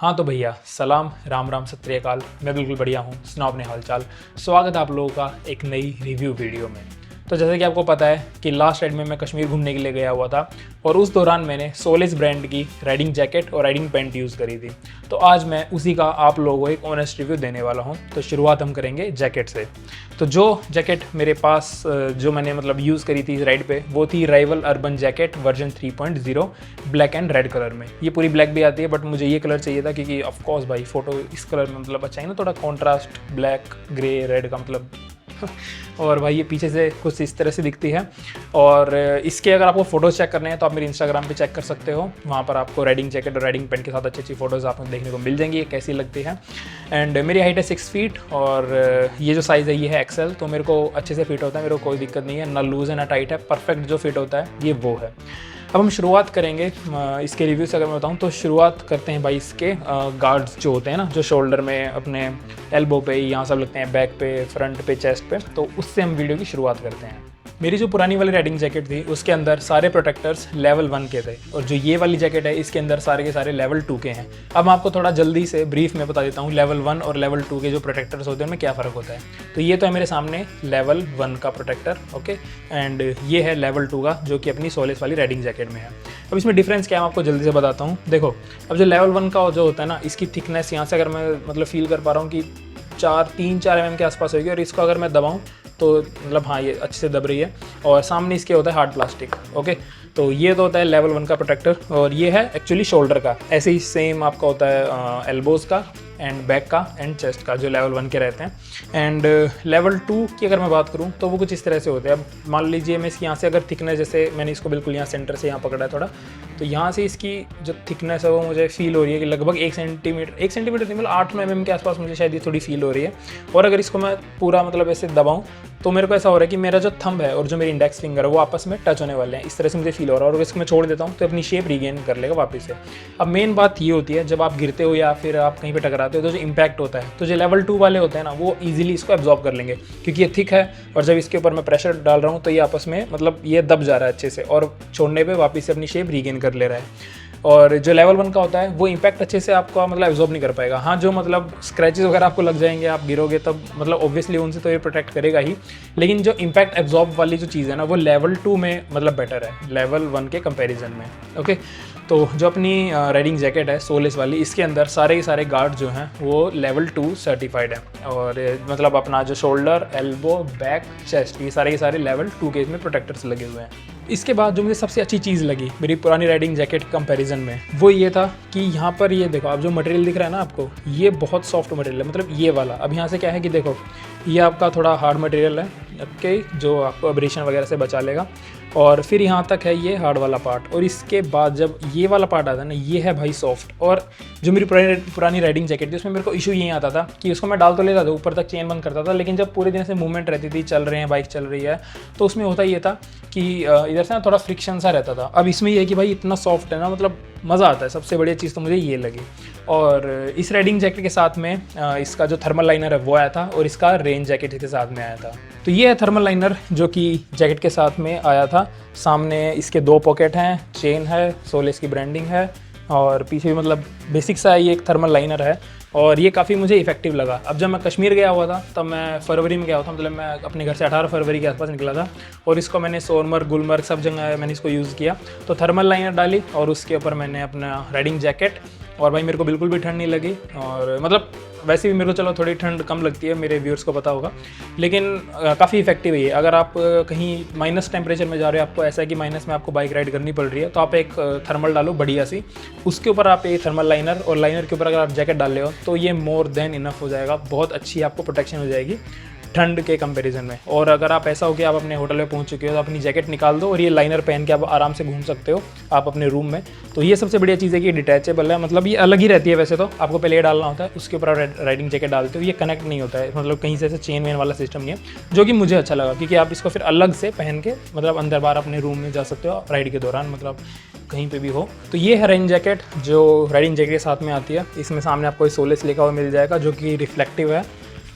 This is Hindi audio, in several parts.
हाँ तो भैया सलाम राम राम सत श्री अकाल। मैं बिल्कुल बढ़िया हूँ, सुनाओ अपने हालचाल। स्वागत है आप लोगों का एक नई रिव्यू वीडियो में। तो जैसे कि आपको पता है कि लास्ट राइड में मैं कश्मीर घूमने के लिए गया हुआ था और उस दौरान मैंने सोलिस ब्रांड की राइडिंग जैकेट और राइडिंग पैंट यूज़ करी थी। तो आज मैं उसी का आप लोगों को एक ऑनेस्ट रिव्यू देने वाला हूँ। तो शुरुआत हम करेंगे जैकेट से। तो जो जैकेट मेरे पास जो मैंने यूज़ करी थी इस राइड पे वो थी rival urban jacket version 3.0 black and red colour में। ये पूरी ब्लैक भी आती है बट मुझे ये कलर चाहिए था क्योंकि ऑफकोर्स भाई फ़ोटो इस कलर में अच्छा है ना, थोड़ा कॉन्ट्रास्ट ब्लैक ग्रे रेड का और भाई ये पीछे से कुछ इस तरह से दिखती है। और इसके अगर आपको फ़ोटोज़ चेक करने हैं तो आप मेरे इंस्टाग्राम पे चेक कर सकते हो। वहाँ पर आपको राइडिंग जैकेट और राइडिंग पैंट के साथ अच्छी अच्छी फ़ोटोज़ आपको देखने को मिल जाएंगी, ये कैसी लगती है। एंड मेरी हाइट है 6 फीट और ये जो साइज़ है ये है एक्सेल, तो मेरे को अच्छे से फिट होता है, मेरे को कोई दिक्कत नहीं है, ना लूज़ है ना टाइट है, परफेक्ट जो फिट होता है ये वो है। अब हम शुरुआत करेंगे इसके रिव्यू से। अगर मैं बताऊं तो शुरुआत करते हैं भाई इसके गार्ड्स जो होते हैं ना, जो शोल्डर में अपने एल्बो पे यहाँ सब लगते हैं, बैक पे, फ्रंट पे, चेस्ट पे, तो उससे हम वीडियो की शुरुआत करते हैं। मेरी जो पुरानी वाली राइडिंग जैकेट थी उसके अंदर सारे प्रोटेक्टर्स लेवल 1 के थे और जो ये वाली जैकेट है इसके अंदर सारे के सारे लेवल 2 के हैं। अब मैं आपको थोड़ा जल्दी से ब्रीफ में बता देता हूँ लेवल 1 और लेवल 2 के जो प्रोटेक्टर्स होते हैं उनमें क्या फ़र्क होता है। तो ये तो है मेरे सामने लेवल 1 का प्रोटेक्टर, ओके, एंड ये है लेवल 2 का जो कि अपनी सोलिस वाली राइडिंग जैकेट में है। अब इसमें डिफरेंस क्या है मैं आपको जल्दी से बताता हूँ। देखो, अब जो लेवल 1 का जो होता है ना, इसकी थिकनेस यहाँ से अगर मैं फील कर पा रहा हूँ कि 3-4 mm के आसपास होगी और इसको अगर मैं दबाऊँ तो हाँ ये अच्छे से दब रही है। और सामने इसके होता है हार्ड प्लास्टिक, ओके। तो ये तो होता है लेवल 1 का प्रोटेक्टर और ये है एक्चुअली शोल्डर का। ऐसे ही सेम आपका होता है एल्बोज़ का एंड बैक का एंड चेस्ट का जो लेवल 1 के रहते हैं। एंड लेवल 2 की अगर मैं बात करूँ तो वो कुछ इस तरह से होते हैं। अब मान लीजिए मैं इसकी यहाँ से अगर थिकनेस, जैसे मैंने इसको बिल्कुल यहाँ सेंटर से यहाँ पकड़ा है थोड़ा, तो यहाँ से इसकी जो थिकनेस है वो मुझे फील हो रही है कि लगभग 1 सेंटीमीटर नहीं, मतलब 8-9 mm के आसपास मुझे शायद ये थोड़ी फील हो रही है। और अगर इसको मैं पूरा ऐसे दबाऊँ तो मेरे को ऐसा हो रहा है कि मेरा जो थंब है और जो मेरी इंडेक्स फिंगर है वो आपस में टच होने वाले हैं, इस तरह से मुझे फील हो रहा है। और इसको मैं छोड़ देता हूँ तो अपनी शेप रीगेन कर लेगा वापस से। अब मेन बात ये होती है जब आप गिरते हो या फिर आप कहीं पे टकराते हो तो जो इम्पैक्ट होता है, तो जो लेवल 2 वाले होते हैं ना वो ईजिली इसको एब्जॉर्ब कर लेंगे क्योंकि ये थिक है और जब इसके ऊपर मैं प्रेशर डाल रहा हूँ तो ये आपस में ये दब जा रहा है अच्छे से और छोड़ने पर वापस से अपनी शेप रीगेन कर ले रहा है। और जो लेवल 1 का होता है वो इम्पैक्ट अच्छे से आपको एब्जॉर्ब नहीं कर पाएगा। हाँ, जो स्क्रैचेस वगैरह आपको लग जाएंगे, आप गिरोगे तब ऑब्वियसली उनसे तो ये प्रोटेक्ट करेगा ही, लेकिन जो इम्पैक्ट एब्जॉर्ब वाली जो चीज़ है ना वो लेवल 2 में बेटर है लेवल 1 के कंपैरिजन में, ओके। तो जो अपनी राइडिंग जैकेट है सोलिस वाली, इसके अंदर सारे के सारे गार्ड जो हैं वो लेवल 2 सर्टिफाइड है और अपना जो शोल्डर, एल्बो, बैक, चेस्ट, ये सारे के सारे लेवल 2 के इसमें प्रोटेक्टर्स लगे हुए हैं। इसके बाद जो मुझे सबसे अच्छी चीज़ लगी मेरी पुरानी राइडिंग जैकेट कंपैरिजन में वो ये था कि यहाँ पर ये देखो, आप जो मटेरियल दिख रहा है ना आपको, ये बहुत सॉफ्ट मटेरियल है, ये वाला। अब यहाँ से क्या है कि देखो ये आपका थोड़ा हार्ड मटेरियल है, ओके, जो आपको एब्रेशन वगैरह से बचा लेगा। और फिर यहाँ तक है ये हार्ड वाला पार्ट और इसके बाद जब ये वाला पार्ट आता है ना, ये है भाई सॉफ्ट। और जो मेरी पुरानी राइडिंग जैकेट थी उसमें मेरे को इशू यही आता था कि उसको मैं डाल तो लेता था, ऊपर तक चेन बंद करता था, लेकिन जब पूरे दिन से मूवमेंट रहती थी, चल रहे हैं, बाइक चल रही है, तो उसमें होता ये था कि इधर से ना थोड़ा फ्रिक्शन सा रहता था। अब इसमें ये है कि भाई इतना सॉफ्ट है ना, मज़ा आता है। सबसे बढ़िया चीज़ तो मुझे ये लगी। और इस राइडिंग जैकेट के साथ में इसका जो थर्मल लाइनर है वो आया था और इसका रेन जैकेट के साथ में आया था। तो ये है थर्मल लाइनर जो कि जैकेट के साथ में आया था। सामने इसके 2 पॉकेट हैं, चेन है, सोलिस की ब्रांडिंग है और पीछे भी बेसिक सा ये एक थर्मल लाइनर है और ये काफ़ी मुझे इफेक्टिव लगा। अब जब मैं कश्मीर गया हुआ था तब मैं फरवरी में गया हुआ था, मैं अपने घर से 18 फरवरी के आसपास निकला था और इसको मैंने सोनमर्ग, गुलमर्ग सब जगह मैंने इसको यूज़ किया। तो थर्मल लाइनर डाली और उसके ऊपर मैंने अपना राइडिंग जैकेट, और भाई मेरे को बिल्कुल भी ठंड नहीं लगी। और वैसे भी मेरे को चलो थोड़ी ठंड कम लगती है, मेरे व्यूअर्स को पता होगा, लेकिन काफ़ी इफेक्टिव है ये। अगर आप कहीं माइनस टेम्परेचर में जा रहे हो, आपको ऐसा है कि माइनस में आपको बाइक राइड करनी पड़ रही है, तो आप एक थर्मल डालो बढ़िया सी, उसके ऊपर आप ये थर्मल लाइनर और लाइनर के ऊपर अगर आप जैकेट डाल ले हो तो ये मोर देन इनफ हो जाएगा। बहुत अच्छी आपको प्रोटेक्शन हो जाएगी ठंड के कंपैरिजन में। और अगर आप ऐसा हो कि आप अपने होटल में पहुंच चुके हो तो अपनी जैकेट निकाल दो और ये लाइनर पहन के आप आराम से घूम सकते हो आप अपने रूम में। तो ये सबसे बढ़िया चीज़ है कि डिटैचेबल है, ये अलग ही रहती है वैसे तो, आपको पहले ये डालना होता है, उसके ऊपर आप राइडिंग जैकेट डालते हो, ये कनेक्ट नहीं होता है, कहीं से चेन वेन वाला सिस्टम नहीं है, जो कि मुझे अच्छा लगा क्योंकि आप इसको फिर अलग से पहन के अंदर बाहर अपने रूम में जा सकते हो राइड के दौरान, कहीं पे भी हो। तो ये है राइडिंग जैकेट जो राइडिंग जैकेट के साथ में आती है। इसमें सामने आपको सोलिस लिखा हुआ मिल जाएगा जो कि रिफ्लेक्टिव है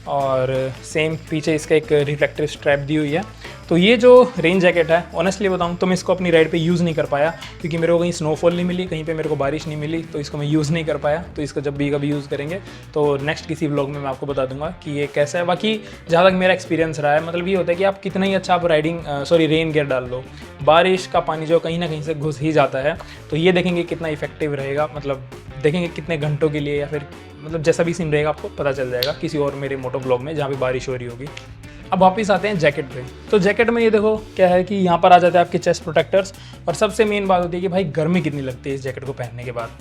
और सेम पीछे इसका एक रिफ्लेक्टिव स्ट्रैप दी हुई है तो ये जो रेन जैकेट है ऑनेस्टली बताऊँ तो मैं इसको अपनी राइड पे यूज़ नहीं कर पाया, क्योंकि मेरे को कहीं स्नोफॉल नहीं मिली, कहीं पे मेरे को बारिश नहीं मिली, तो इसको मैं यूज़ नहीं कर पाया। तो इसको जब भी कभी यूज़ करेंगे तो नेक्स्ट किसी व्लॉग में मैं आपको बता दूंगा कि ये कैसा है। बाकी जहाँ तक मेरा एक्सपीरियंस रहा है, मतलब ये होता है कि आप कितना ही अच्छा आप रेन गियर डाल लो, बारिश का पानी जो कहीं ना कहीं से घुस ही जाता है। तो ये देखेंगे कितना इफेक्टिव रहेगा, मतलब देखेंगे कितने घंटों के लिए, या फिर मतलब जैसा भी सीन रहेगा आपको पता चल जाएगा किसी और मेरे मोटो ब्लॉग में जहाँ पे बारिश हो रही होगी। अब वापस आते हैं जैकेट पे। तो जैकेट में ये देखो क्या है कि यहाँ पर आ जाते हैं आपके चेस्ट प्रोटेक्टर्स, और सबसे मेन बात होती है कि भाई गर्मी कितनी लगती है इस जैकेट को पहनने के बाद।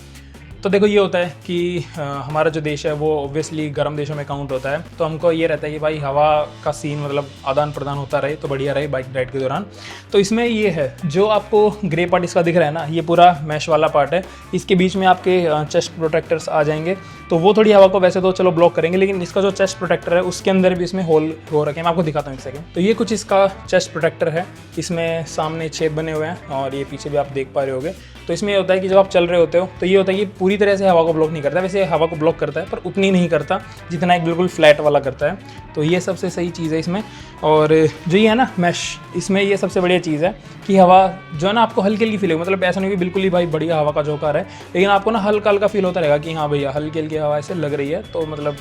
तो देखो ये होता है कि हमारा जो देश है वो ऑब्वियसली गर्म देशों में काउंट होता है, तो हमको ये रहता है कि भाई हवा का सीन मतलब आदान प्रदान होता रहे तो बढ़िया रहे बाइक राइड के दौरान। तो इसमें ये है जो आपको ग्रे पार्ट इसका दिख रहा है ना, ये पूरा मैश वाला पार्ट है, इसके बीच में आपके चेस्ट प्रोटेक्टर्स आ जाएंगे, तो वो थोड़ी हवा को वैसे तो चलो ब्लॉक करेंगे, लेकिन इसका जो चेस्ट प्रोटेक्टर है उसके अंदर भी इसमें होल हो रखे हैं। मैं आपको दिखाता हूँ एक सेकंड। तो ये कुछ इसका चेस्ट प्रोटेक्टर है, इसमें सामने छेद बने हुए हैं और ये पीछे भी आप देख पा रहे होगे। तो इसमें ये होता है कि जब आप चल रहे होते हो तो ये होता है कि पूरी तरह से हवा को ब्लॉक नहीं करता, वैसे हवा को ब्लॉक करता है पर उतनी नहीं करता जितना एक बिल्कुल फ्लैट वाला करता है। तो ये सबसे सही चीज़ है इसमें। और जो ये है ना मैश, इसमें ये सबसे बढ़िया चीज़ है कि हवा जो है ना आपको हल्की हल्की फील हो, मतलब ऐसा नहीं कि बिल्कुल ही भाई बढ़िया हवा का झोंका है, लेकिन आपको ना हल्का हल्का फील होता रहेगा कि हाँ भैया हल्की हल्की हवा ऐसे लग रही है। तो मतलब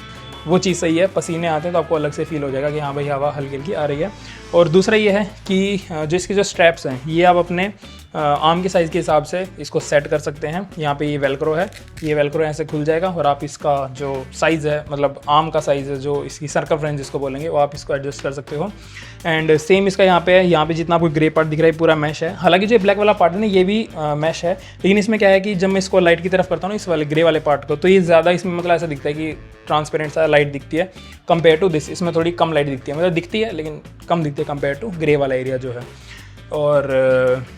वो चीज़ सही है, पसीने आते हैं तो आपको अलग से फील हो जाएगा कि हाँ भाई हवा हल्की हल्की आ रही है। और दूसरा ये है कि जो इसके जो स्ट्रैप्स हैं ये आप अपने आर्म के साइज़ के हिसाब से इसको सेट कर सकते हैं। यहाँ पे ये वेलक्रो है, ये वेलक्रो यहाँ से खुल जाएगा और आप इसका जो साइज़ है मतलब आर्म का साइज़ है जो इसकी सर्कमफ्रेंस जिसको बोलेंगे वो आप इसको एडजस्ट कर सकते हो। एंड सेम इसका यहाँ पे है, यहाँ पे जितना आपको ग्रे पार्ट दिख रहा है पूरा मैश है। हालांकि जो ब्लैक वाला पार्ट है ना ये भी मैश है, लेकिन इसमें क्या है कि जब मैं इसको लाइट की तरफ करता हूँ ना इस वाले ग्रे वाले पार्ट को, तो ये ज़्यादा इसमें मतलब ऐसा दिखता है कि ट्रांसपेरेंट सा लाइट दिखती है कंपेयर टू दिस। इसमें थोड़ी कम लाइट दिखती है, मतलब दिखती है लेकिन कम दिखती है कंपेयर टू ग्रे वाला एरिया जो है। और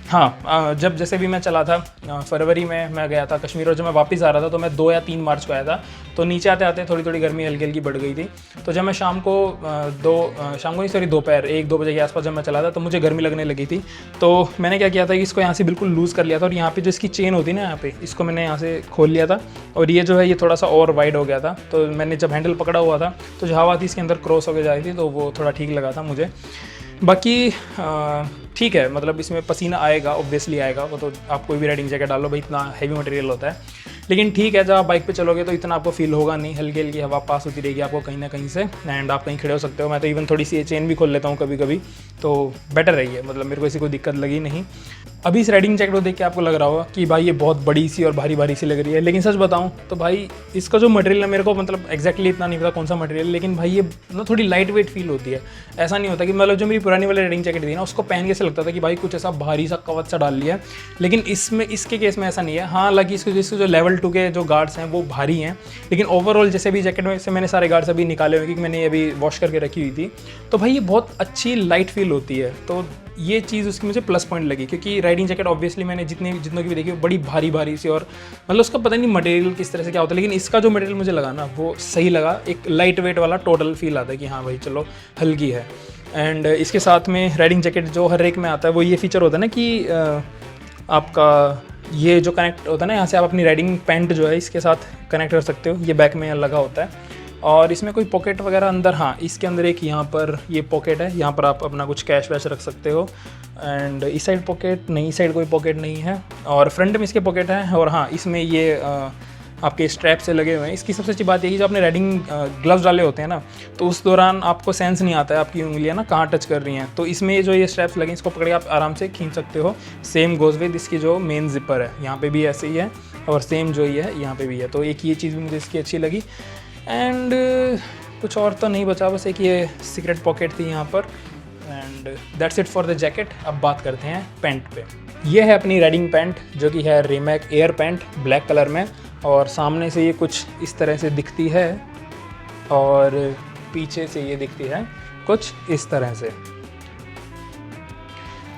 हाँ, जब जैसे भी मैं चला था फरवरी में मैं गया था कश्मीर, और जब मैं वापस आ रहा था तो मैं 2 या 3 मार्च को आया था, तो नीचे आते आते थोड़ी थोड़ी गर्मी हल्की हल्की बढ़ गई थी। तो जब मैं शाम को दोपहर 1-2 बजे के आसपास जब मैं चला था तो मुझे गर्मी लगने लगी थी। तो मैंने क्या किया था कि इसको यहाँ से बिल्कुल लूज़ कर लिया था, और यहाँ पे जो इसकी चेन होती है ना यहाँ पे, इसको मैंने यहाँ से खोल लिया था, और ये जो है ये थोड़ा सा और वाइड हो गया था। तो मैंने जब हैंडल पकड़ा हुआ था तो जो हवा थी इसके अंदर क्रॉस होकर जा रही थी, तो वो थोड़ा ठीक लगा था मुझे। बाकी ठीक है, मतलब इसमें पसीना आएगा, ऑब्वियसली आएगा, वो तो आप कोई भी राइडिंग जैकेट डालो भाई इतना हैवी मटेरियल होता है, लेकिन ठीक है जब आप बाइक पे चलोगे तो इतना आपको फील होगा नहीं, हल्की हल्की हवा पास होती रहेगी आपको कहीं ना कहीं से, एंड आप कहीं खड़े हो सकते हो। मैं तो इवन थोड़ी सी चेन भी खोल लेता हूँ कभी कभी, तो बेटर रही है, मतलब मेरे को ऐसी कोई दिक्कत लगी नहीं। अभी इस राइडिंग जैकेट को देख के आपको लग रहा होगा कि भाई ये बहुत बड़ी सी और भारी भारी सी लग रही है, लेकिन सच बताऊं तो भाई इसका जो मटेरियल है मेरे को मतलब एक्जैक्टली इतना नहीं पता कौन सा मटेरियल, लेकिन भाई ये मतलब थोड़ी लाइट वेट फील होती है। ऐसा नहीं होता कि मतलब जो मेरी पुरानी वाली राइडिंग जैकेट थी ना उसको पहन के ऐसा लगता था कि भाई कुछ ऐसा भारी सा कवच सा डाल लिया है, लेकिन इसके केस में ऐसा नहीं है। हाँ, हालांकि इसके जो लेवल 2 के जो गार्ड्स हैं वो भारी हैं, लेकिन ओवरऑल जैसे भी जैकेट में से मैंने सारे गार्ड्स अभी निकाले हुए क्योंकि मैंने ये अभी वॉश करके रखी हुई थी, तो भाई ये बहुत अच्छी लाइट फील होती है। तो ये चीज़ उसकी मुझे प्लस पॉइंट लगी, क्योंकि राइडिंग जैकेट ऑब्वियसली मैंने जितनों की भी देखी बड़ी भारी भारी सी, और मतलब उसका पता नहीं मटेरियल किस तरह से क्या होता है, लेकिन इसका जो मटेरियल मुझे लगा ना वो सही लगा, एक लाइट वेट वाला टोटल फील आता है कि हाँ भाई चलो हल्की है। एंड इसके साथ में राइडिंग जैकेट जो हर एक में आता है वो ये फीचर होता है ना कि आपका ये जो कनेक्ट होता है ना यहाँ से आप अपनी राइडिंग पैंट जो है इसके साथ कनेक्ट कर सकते हो, ये बैक में लगा होता है। और इसमें कोई पॉकेट वगैरह अंदर, हाँ इसके अंदर एक यहाँ पर ये पॉकेट है, यहाँ पर आप अपना कुछ कैश वैश रख सकते हो। एंड इस साइड पॉकेट नहीं, इस साइड कोई पॉकेट नहीं है, और फ्रंट में इसके पॉकेट है। और हाँ इसमें ये आपके स्ट्रैप से लगे हुए हैं। इसकी सबसे अच्छी बात यही, जब आपने राइडिंग ग्लव्स डाले होते हैं ना तो उस दौरान आपको सेंस नहीं आता है आपकी उंगलियां ना कहाँ टच कर रही हैं, तो इसमें जो ये स्ट्रैप्स लगे इसको पकड़ के आप आराम से खींच सकते हो। सेम गोज विद इसकी जो मेन जिपर है, यहाँ पे भी ऐसे ही है, और सेम जो ये है यहाँ पे भी है। तो एक ये चीज़ भी मुझे इसकी अच्छी लगी। एंड कुछ और तो नहीं बचा, बस एक ये सीक्रेट पॉकेट थी यहाँ पर। And that's it for the jacket. अब बात करते हैं पैंट पे। ये है अपनी राइडिंग पैंट जो कि है रिमैक एयर पैंट ब्लैक कलर में, और सामने से ये कुछ इस तरह से दिखती है और पीछे से ये दिखती है कुछ इस तरह से।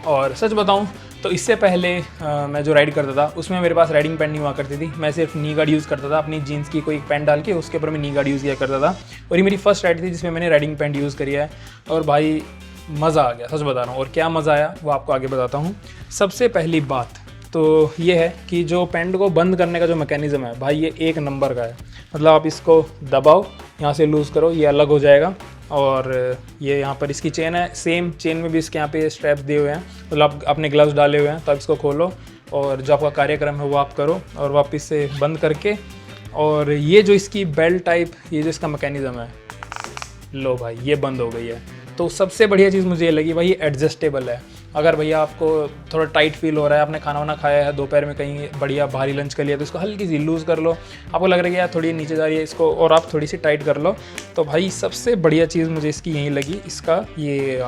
और सच बताऊं तो इससे पहले मैं जो राइड करता था उसमें मेरे पास राइडिंग पैंट नहीं हुआ करती थी, मैं सिर्फ नी गार्ड यूज़ करता था, अपनी जीन्स की कोई पैंट डाल के उसके ऊपर मैं नी गार्ड यूज़ किया करता था। और ये मेरी फर्स्ट राइड थी जिसमें मैंने राइडिंग पैंट यूज़ करी है, और भाई मज़ा आ गया, सच बता रहा हूँ। और क्या मज़ा आया वो आपको आगे बताता हूँ। सबसे पहली बात तो ये है कि जो पैंट को बंद करने का जो मैकेनिज़्म है भाई ये एक नंबर का है। मतलब आप इसको दबाओ, यहाँ से लूज़ करो, ये अलग हो जाएगा, और ये यहाँ पर इसकी चेन है, सेम चेन में भी इसके यहाँ पे स्ट्रैप्स दिए हुए हैं, मतलब आप अपने ग्लव्स डाले हुए हैं, तो आप इसको खोलो और जो आपका कार्यक्रम है वो आप करो और वापस से बंद करके। और ये जो इसकी बेल्ट टाइप, ये जो इसका मैकेनिज़्म है, लो भाई ये बंद हो गई है। तो सबसे बढ़िया चीज़ मुझे ये लगी भाई, ये एडजस्टेबल है। अगर भैया आपको थोड़ा टाइट फील हो रहा है, आपने खाना वाना खाया है, दोपहर में कहीं बढ़िया भारी लंच कर लिया, तो इसको हल्की सी लूज़ कर लो, आपको लग रहा है कि यार थोड़ी नीचे जा रही है इसको, और आप थोड़ी सी टाइट कर लो। तो भाई सबसे बढ़िया चीज़ मुझे इसकी यही लगी, इसका ये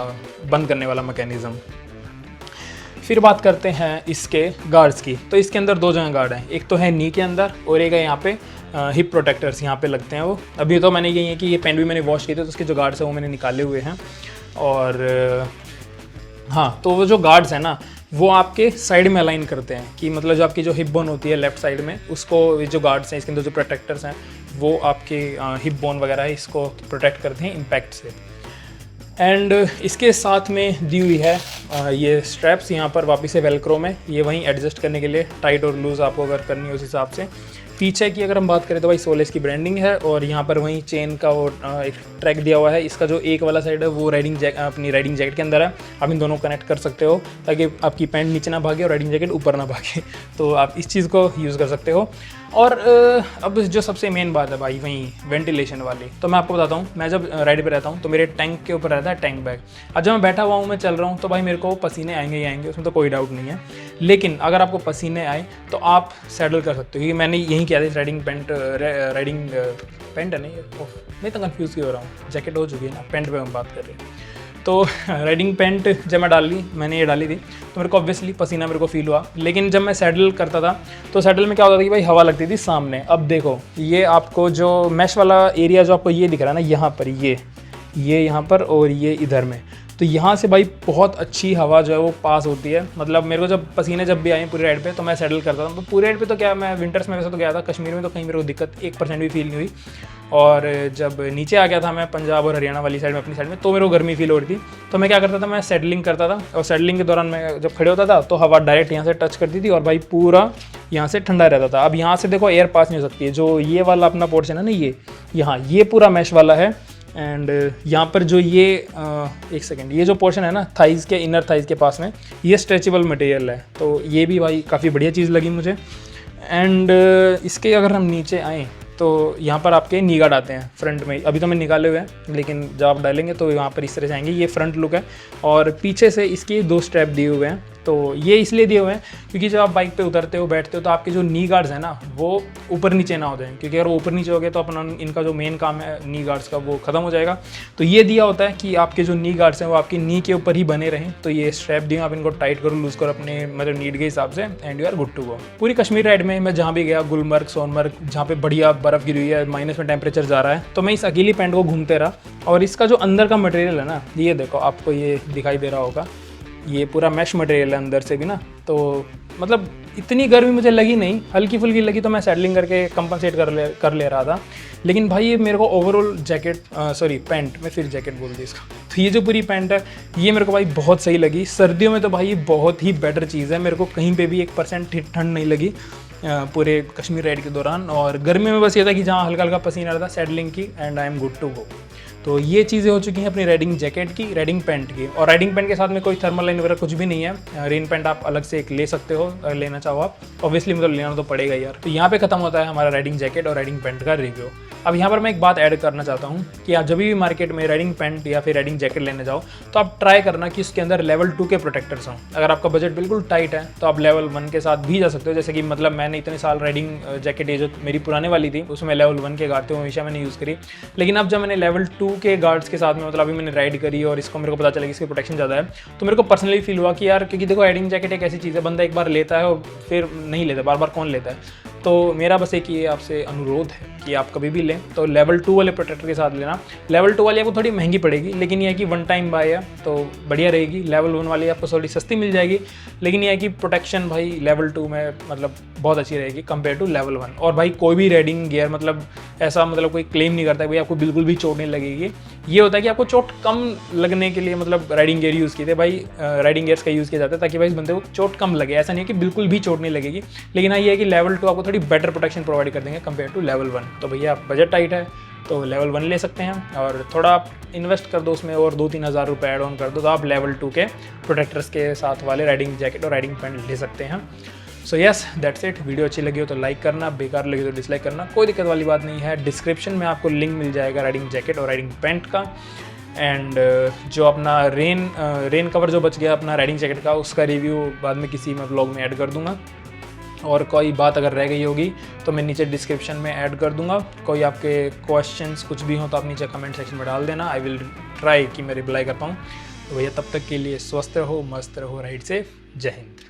बंद करने वाला मैकेनिज़्म। फिर बात करते हैं इसके गार्ड्स की। तो इसके अंदर 2 जगह गार्ड हैं, एक तो है नी के अंदर और एक है यहाँ पे हिप प्रोटेक्टर्स यहाँ पे लगते हैं वो। अभी तो मैंने यही है कि ये पेन भी मैंने वॉश किए थे, तो उसके जो गार्ड्स हैं वो मैंने निकाले हुए हैं। और हाँ, तो वो जो गार्ड्स हैं ना, वो आपके साइड में अलाइन करते हैं कि मतलब जो आपकी जो हिप बोन होती है लेफ्ट साइड में, उसको जो गार्ड्स हैं इसके अंदर जो प्रोटेक्टर्स हैं वो आपके हिप बोन वगैरह है इसको प्रोटेक्ट करते हैं इम्पैक्ट से। एंड इसके साथ में दी हुई है ये स्ट्रैप्स यहाँ पर वापस से वेलक्रो में, ये वहीं एडजस्ट करने के लिए, टाइट और लूज़ आपको अगर करनी है उस हिसाब से। पीछे की अगर हम बात करें तो भाई सोलेस की ब्रांडिंग है, और यहाँ पर वहीं चेन का वो एक ट्रैक दिया हुआ है। इसका जो एक वाला साइड है वो अपनी राइडिंग जैकेट के अंदर है, आप इन दोनों कनेक्ट कर सकते हो ताकि आपकी पैंट नीचे ना भागे और राइडिंग जैकेट ऊपर ना भागे, तो आप इस चीज़ को यूज़ कर सकते हो। और अब जो सबसे मेन बात है भाई वहीं वेंटिलेशन वाली, तो मैं आपको बताता हूँ, मैं जब राइड पे रहता हूँ तो मेरे टैंक के ऊपर रहता है टैंक बैग। अब जब मैं बैठा हुआ हूँ, मैं चल रहा हूँ, तो भाई मेरे को पसीने आएंगे ही आएंगे, उसमें तो कोई डाउट नहीं है। लेकिन अगर आपको पसीने आए तो आप सैडल कर सकते हो, क्योंकि मैंने यही किया था। राइडिंग पैंट है नहीं, मैं तो कन्फ्यूज़ क्यों हो रहा हूँ, जैकेट हो चुकी है ना, पैंट पे हम बात कर रहे हैं। तो राइडिंग पैंट जब मैंने ये डाली थी, तो मेरे को ऑब्वियसली पसीना मेरे को फील हुआ। लेकिन जब मैं सैडल करता था तो सैडल में क्या होता था कि भाई हवा लगती थी सामने। अब देखो, ये आपको जो मैश वाला एरिया जो आपको ये दिख रहा है ना, यहाँ पर ये यहाँ पर और ये इधर में, तो यहाँ से भाई बहुत अच्छी हवा जो है वो पास होती है। मतलब मेरे को जब पसीने जब भी आए पूरी राइड पे, तो मैं सैडल करता था। तो पूरी राइड पे तो क्या, मैं विंटर्स में वैसे तो गया था, कश्मीर में तो कहीं मेरे को दिक्कत 1% भी फील नहीं हुई। और जब नीचे आ गया था मैं पंजाब और हरियाणा वाली साइड में, अपनी साइड में, तो मेरे को गर्मी फील हो रही थी। तो मैं क्या करता था, मैं सैडलिंग करता था, और सैडलिंग के दौरान मैं जब खड़े होता था तो हवा डायरेक्ट यहाँ से टच करती थी और भाई पूरा यहाँ से ठंडा रहता था। अब यहाँ से देखो एयर पास नहीं हो सकती है, जो ये वाला अपना पोर्शन है ना, ये यहाँ ये पूरा मैश वाला है। एंड यहाँ पर जो ये एक सेकेंड, ये जो पोर्शन है ना थाइज़ के, इनर थाइज़ के पास में, ये स्ट्रेचेबल मटेरियल है, तो ये भी भाई काफ़ी बढ़िया चीज़ लगी मुझे। एंड इसके अगर हम नीचे आएँ तो यहाँ पर आपके नी गार्ड आते हैं फ्रंट में। अभी तो मैं निकाले हुए हैं, लेकिन जब आप डालेंगे तो यहाँ पर इस तरह से आएंगे। ये फ्रंट लुक है, और पीछे से इसके 2 स्ट्रैप दिए हुए हैं। तो ये इसलिए दिए हुए हैं क्योंकि जब आप बाइक पे उतरते हो, बैठते हो, तो आपके जो नी गार्ड्स हैं ना वो ऊपर नीचे ना हो जाए, क्योंकि अगर वो ऊपर नीचे हो गए तो अपना इनका जो मेन काम है नी गार्ड्स का वो ख़त्म हो जाएगा। तो ये दिया होता है कि आपके जो नी गार्ड्स हैं वो आपकी नी के ऊपर ही बने रहें। तो ये स्ट्रैप दिए, आप इनको टाइट करो, लूज़ करो अपने मतलब नीड के हिसाब से, and you are good to go. पूरी कश्मीर राइड में मैं जहाँ भी गया, गुलमर्ग, सोनमर्ग, जहाँ पे बढ़िया बर्फ़ गिरी हुई है, माइनस में टेम्परेचर जा रहा है, तो मैं इस अकेली पैंट को घूमते रहा। और इसका जो अंदर का मटेरियल है ना, ये देखो आपको ये दिखाई दे रहा होगा, ये पूरा मैश मटेरियल है अंदर से भी ना। तो मतलब इतनी गर्मी मुझे लगी नहीं, हल्की फुल्की लगी, तो मैं सैडलिंग करके कंपनसेट कर ले रहा था। लेकिन भाई ये मेरे को ओवरऑल जैकेट पैंट, मैं फिर जैकेट बोल दी इसका, तो ये जो पूरी पैंट है ये मेरे को भाई बहुत सही लगी। सर्दियों में तो भाई ये बहुत ही बेटर चीज़ है, मेरे को कहीं पे भी 1% ठंड नहीं लगी पूरे कश्मीर राइड के दौरान। और गर्मी में बस ये था कि जहाँ हल्का हल्का पसीना आ रहा था सैडलिंग की, and I am good to go. तो ये चीज़ें हो चुकी हैं अपनी राइडिंग जैकेट की, राइडिंग पैंट की। और राइडिंग पैंट के साथ में कोई थर्मल लाइन वगैरह कुछ भी नहीं है। रेन पैंट आप अलग से एक ले सकते हो अगर लेना चाहो आप, ऑब्वियसली मतलब लेना तो पड़ेगा यार। तो यहाँ पे खत्म होता है हमारा राइडिंग जैकेट और राइडिंग पैंट का रिव्यू। अब यहाँ पर मैं एक बात ऐड करना चाहता हूँ कि आप जब भी मार्केट में राइडिंग पैंट या फिर राइडिंग जैकेट लेने जाओ, तो आप ट्राई करना कि उसके अंदर लेवल 2 के प्रोटेक्टर्स हों। अगर आपका बजट बिल्कुल टाइट है तो आप लेवल 1 के साथ भी जा सकते हो। जैसे कि मतलब मैंने इतने साल राइडिंग जैकेट, ये जो मेरी पुराने वाली थी उसमें लेवल 1 के गार्ड थे, वो हमेशा मैंने यूज़ करी। लेकिन अब जब मैंने लेवल 2 के गार्ड्स के साथ में मतलब अभी मैंने राइड करी और इसको मेरे को पता चला कि इसकी प्रोटेक्शन ज़्यादा है, तो मेरे को पर्सनली फील हुआ कि यार, क्योंकि देखो राइडिंग जैकेट एक ऐसी चीज़ है, बंदा एक बार लेता है और फिर नहीं लेता, बार बार कौन लेता है। तो मेरा बस एक ये आपसे अनुरोध है कि आप कभी भी लें तो लेवल 2 वाले प्रोटेक्टर के साथ लेना। लेवल 2 वाली आपको थोड़ी महंगी पड़ेगी, लेकिन ये है कि 1 टाइम बाय है तो बढ़िया रहेगी। लेवल 1 वाली आपको थोड़ी सस्ती मिल जाएगी, लेकिन ये है कि प्रोटेक्शन भाई लेवल 2 में मतलब बहुत अच्छी रहेगी कंपेयर टू लेवल 1। और भाई कोई भी राइडिंग गियर मतलब ऐसा मतलब कोई क्लेम नहीं करता है भाई आपको बिल्कुल भी चोट नहीं लगेगी। ये होता है कि आपको चोट कम लगने के लिए मतलब राइडिंग गियर यूज़ किए थे भाई, राइडिंग गियर्स का यूज़ किया जाता है ताकि भाई इस बंदे को चोट कम लगे। ऐसा नहीं है कि बिल्कुल भी चोट नहीं लगेगी, लेकिन हाँ ये है कि लेवल 2 आपको थोड़ी बेटर प्रोटेक्शन प्रोवाइड कर देंगे कंपेयर टू लेवल 1। तो भैया बजट टाइट है तो लेवल 1 ले सकते हैं, और थोड़ा आप इन्वेस्ट कर दो उसमें और 2-3 हज़ार रुपये ऐड ऑन कर दो तो आप लेवल 2 के प्रोटेक्टर्स के साथ वाले राइडिंग जैकेट और राइडिंग पैंट ले सकते हैं। So yes, that's it. Video अच्छी लगी हो तो लाइक करना, बेकार लगी तो डिसलाइक करना, कोई दिक्कत वाली बात नहीं है। डिस्क्रिप्शन में आपको लिंक मिल जाएगा राइडिंग जैकेट और राइडिंग पैंट का। एंड जो अपना रेन कवर जो बच गया अपना राइडिंग जैकेट का, उसका रिव्यू बाद में किसी मैं ब्लॉग में ऐड कर दूंगा। और कोई बात अगर रह गई होगी तो मैं नीचे डिस्क्रिप्शन में ऐड कर दूंगा। कोई आपके क्वेश्चंस कुछ भी हो तो आप नीचे कमेंट सेक्शन में डाल देना, आई विल ट्राई कि मैं रिप्लाई कर पाऊँ। तो भैया तब तक के लिए स्वस्थ रहो, मस्त रहो, राइड सेफ, जय हिंद।